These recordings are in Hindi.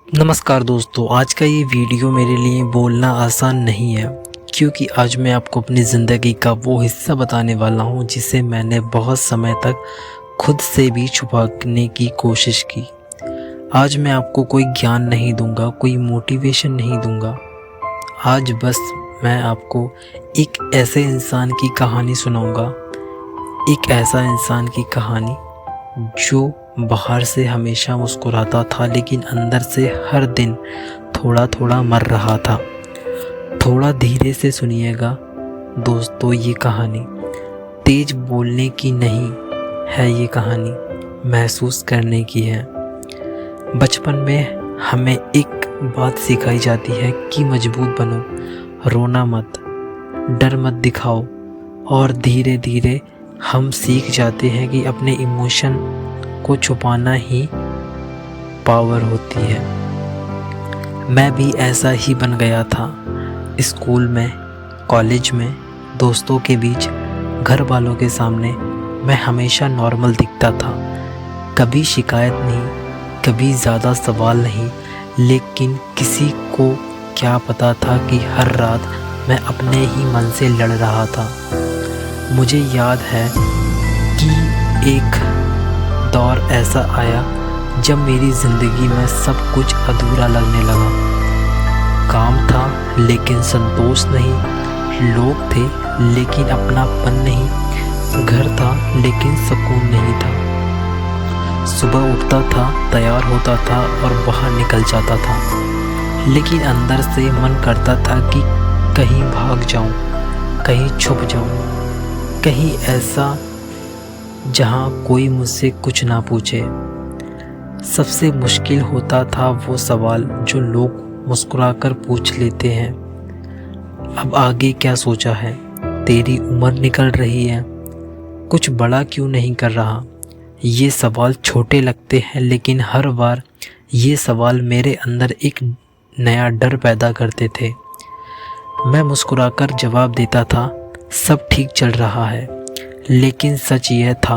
नमस्कार दोस्तों, आज का ये वीडियो मेरे लिए बोलना आसान नहीं है क्योंकि आज मैं आपको अपनी ज़िंदगी का वो हिस्सा बताने वाला हूँ जिसे मैंने बहुत समय तक खुद से भी छुपाने की कोशिश की। आज मैं आपको कोई ज्ञान नहीं दूंगा, कोई मोटिवेशन नहीं दूंगा। आज बस मैं आपको एक ऐसे इंसान की कहानी सुनाऊंगा, एक ऐसा इंसान की कहानी जो बाहर से हमेशा मुस्कुराता था लेकिन अंदर से हर दिन थोड़ा थोड़ा मर रहा था। थोड़ा धीरे से सुनिएगा दोस्तों, ये कहानी तेज बोलने की नहीं है, ये कहानी महसूस करने की है। बचपन में हमें एक बात सिखाई जाती है कि मजबूत बनो, रोना मत, डर मत दिखाओ, और धीरे धीरे हम सीख जाते हैं कि अपने इमोशन को छुपाना ही पावर होती है। मैं भी ऐसा ही बन गया था। स्कूल में, कॉलेज में, दोस्तों के बीच, घर वालों के सामने मैं हमेशा नॉर्मल दिखता था। कभी शिकायत नहीं, कभी ज़्यादा सवाल नहीं, लेकिन किसी को क्या पता था कि हर रात मैं अपने ही मन से लड़ रहा था। मुझे याद है कि एक दौर ऐसा आया जब मेरी ज़िंदगी में सब कुछ अधूरा लगने लगा। काम था लेकिन संतोष नहीं, लोग थे लेकिन अपनापन नहीं, घर था लेकिन सुकून नहीं था। सुबह उठता था, तैयार होता था और बाहर निकल जाता था, लेकिन अंदर से मन करता था कि कहीं भाग जाऊं, कहीं छुप जाऊं, कहीं ऐसा जहां कोई मुझसे कुछ ना पूछे। सबसे मुश्किल होता था वो सवाल जो लोग मुस्कुराकर पूछ लेते हैं, अब आगे क्या सोचा है, तेरी उम्र निकल रही है, कुछ बड़ा क्यों नहीं कर रहा। ये सवाल छोटे लगते हैं लेकिन हर बार ये सवाल मेरे अंदर एक नया डर पैदा करते थे। मैं मुस्कुराकर जवाब देता था, सब ठीक चल रहा है, लेकिन सच यह था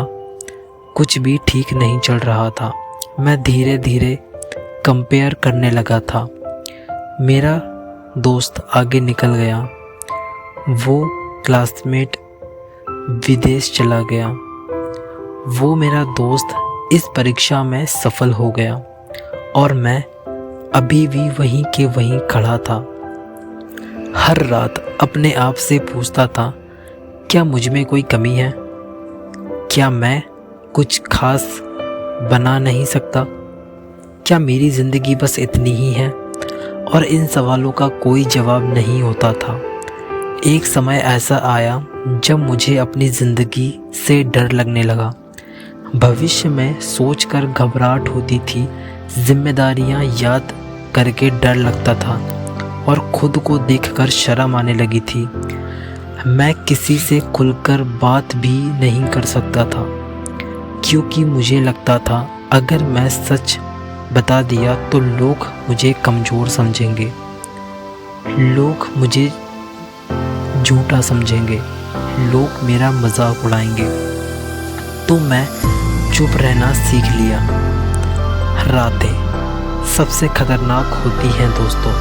कुछ भी ठीक नहीं चल रहा था। मैं धीरे धीरे कंपेयर करने लगा था। मेरा दोस्त आगे निकल गया, वो क्लासमेट विदेश चला गया, वो मेरा दोस्त इस परीक्षा में सफल हो गया और मैं अभी भी वहीं के वहीं खड़ा था। हर रात अपने आप से पूछता था, क्या मुझ में कोई कमी है? क्या मैं कुछ खास बना नहीं सकता? क्या मेरी ज़िंदगी बस इतनी ही है? और इन सवालों का कोई जवाब नहीं होता था। एक समय ऐसा आया जब मुझे अपनी ज़िंदगी से डर लगने लगा। भविष्य में सोचकर घबराहट होती थी, जिम्मेदारियां याद करके डर लगता था और खुद को देखकर शर्म आने लगी थी। मैं किसी से खुलकर बात भी नहीं कर सकता था क्योंकि मुझे लगता था अगर मैं सच बता दिया तो लोग मुझे कमज़ोर समझेंगे, लोग मुझे झूठा समझेंगे, लोग मेरा मजाक उड़ाएंगे। तो मैं चुप रहना सीख लिया। रातें सबसे खतरनाक होती हैं दोस्तों।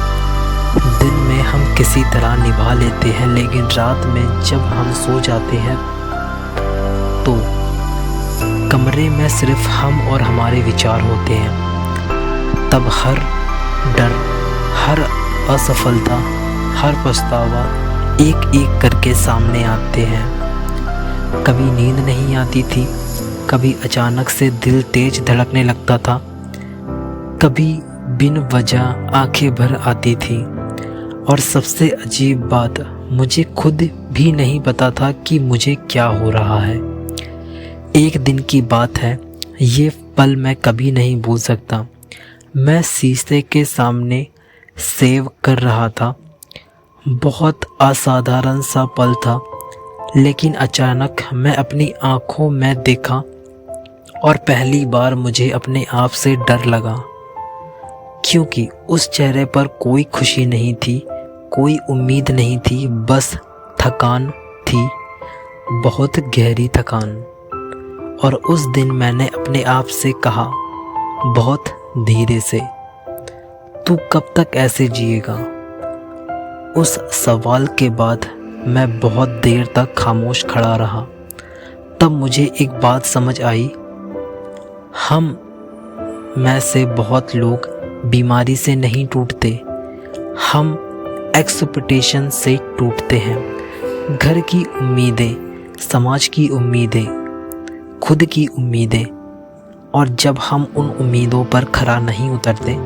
दिन में हम किसी तरह निभा लेते हैं, लेकिन रात में जब हम सो जाते हैं तो कमरे में सिर्फ हम और हमारे विचार होते हैं। तब हर डर, हर असफलता, हर पछतावा एक एक करके सामने आते हैं। कभी नींद नहीं आती थी, कभी अचानक से दिल तेज धड़कने लगता था, कभी बिन वजह आंखें भर आती थी। और सबसे अजीब बात, मुझे खुद भी नहीं पता था कि मुझे क्या हो रहा है। एक दिन की बात है, ये पल मैं कभी नहीं भूल सकता। मैं शीशे के सामने सेव कर रहा था। बहुत असाधारण सा पल था, लेकिन अचानक मैं अपनी आँखों में देखा और पहली बार मुझे अपने आप से डर लगा, क्योंकि उस चेहरे पर कोई खुशी नहीं थी, कोई उम्मीद नहीं थी, बस थकान थी, बहुत गहरी थकान। और उस दिन मैंने अपने आप से कहा बहुत धीरे से, तू कब तक ऐसे जिएगा? उस सवाल के बाद मैं बहुत देर तक खामोश खड़ा रहा। तब मुझे एक बात समझ आई, हम में से बहुत लोग बीमारी से नहीं टूटते, हम एक्सपेक्टेशन से टूटते हैं। घर की उम्मीदें, समाज की उम्मीदें, खुद की उम्मीदें, और जब हम उन उम्मीदों पर खरा नहीं उतरते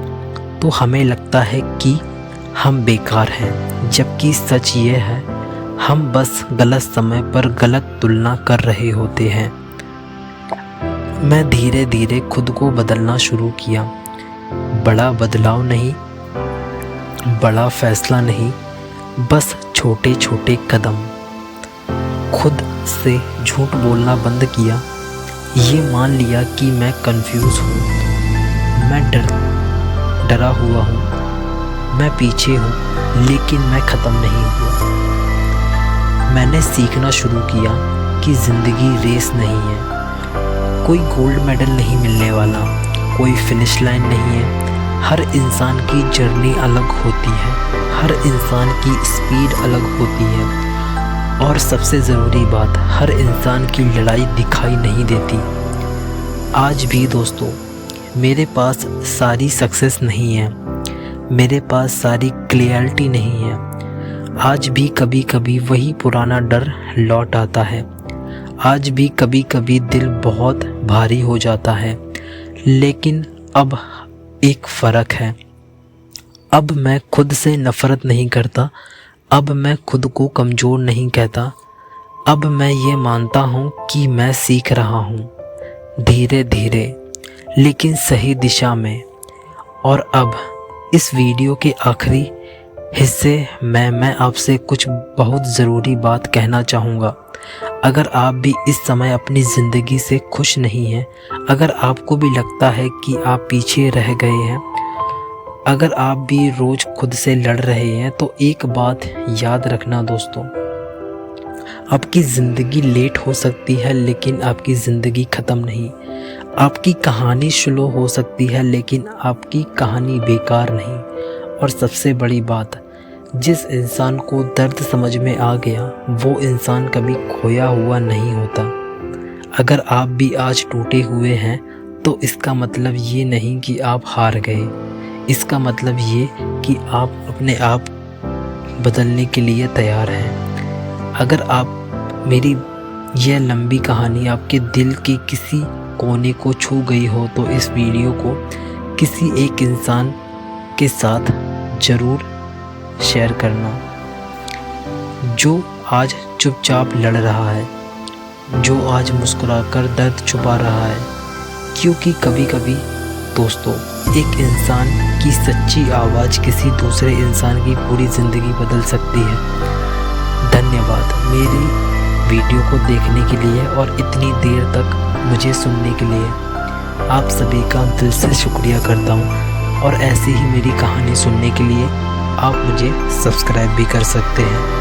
तो हमें लगता है कि हम बेकार हैं, जबकि सच ये है हम बस गलत समय पर गलत तुलना कर रहे होते हैं। मैं धीरे धीरे खुद को बदलना शुरू किया। बड़ा बदलाव नहीं, बड़ा फैसला नहीं, बस छोटे छोटे कदम। खुद से झूठ बोलना बंद किया। ये मान लिया कि मैं कंफ्यूज हूँ, मैं डरा हुआ हूँ, मैं पीछे हूँ, लेकिन मैं ख़त्म नहीं हुआ। मैंने सीखना शुरू किया कि ज़िंदगी रेस नहीं है, कोई गोल्ड मेडल नहीं मिलने वाला, कोई फिनिश लाइन नहीं है। हर इंसान की जर्नी अलग होती है, हर इंसान की स्पीड अलग होती है, और सबसे ज़रूरी बात, हर इंसान की लड़ाई दिखाई नहीं देती। आज भी दोस्तों, मेरे पास सारी सक्सेस नहीं है, मेरे पास सारी क्लियरिटी नहीं है। आज भी कभी कभी वही पुराना डर लौट आता है। आज भी कभी कभी दिल बहुत भारी हो जाता है। लेकिन अब एक फ़र्क है, अब मैं खुद से नफ़रत नहीं करता, अब मैं खुद को कमज़ोर नहीं कहता। अब मैं ये मानता हूँ कि मैं सीख रहा हूँ, धीरे धीरे लेकिन सही दिशा में। और अब इस वीडियो के आखिरी हिस्से में मैं आपसे कुछ बहुत ज़रूरी बात कहना चाहूँगा। अगर आप भी इस समय अपनी ज़िंदगी से खुश नहीं हैं, अगर आपको भी लगता है कि आप पीछे रह गए हैं, अगर आप भी रोज़ खुद से लड़ रहे हैं, तो एक बात याद रखना दोस्तों, आपकी ज़िंदगी लेट हो सकती है लेकिन आपकी ज़िंदगी ख़त्म नहीं। आपकी कहानी स्लो हो सकती है लेकिन आपकी कहानी बेकार नहीं। और सबसे बड़ी बात, जिस इंसान को दर्द समझ में आ गया वो इंसान कभी खोया हुआ नहीं होता। अगर आप भी आज टूटे हुए हैं तो इसका मतलब ये नहीं कि आप हार गए, इसका मतलब ये कि आप अपने आप बदलने के लिए तैयार हैं। अगर आप मेरी यह लंबी कहानी आपके दिल के किसी कोने को छू गई हो तो इस वीडियो को किसी एक इंसान के साथ ज़रूर शेयर करना, जो आज चुपचाप लड़ रहा है, जो आज मुस्कुराकर दर्द छुपा रहा है। क्योंकि कभी कभी दोस्तों, एक इंसान की सच्ची आवाज़ किसी दूसरे इंसान की पूरी ज़िंदगी बदल सकती है। धन्यवाद मेरी वीडियो को देखने के लिए और इतनी देर तक मुझे सुनने के लिए। आप सभी का दिल से शुक्रिया करता हूँ। और ऐसे ही मेरी कहानी सुनने के लिए आप मुझे सब्सक्राइब भी कर सकते हैं।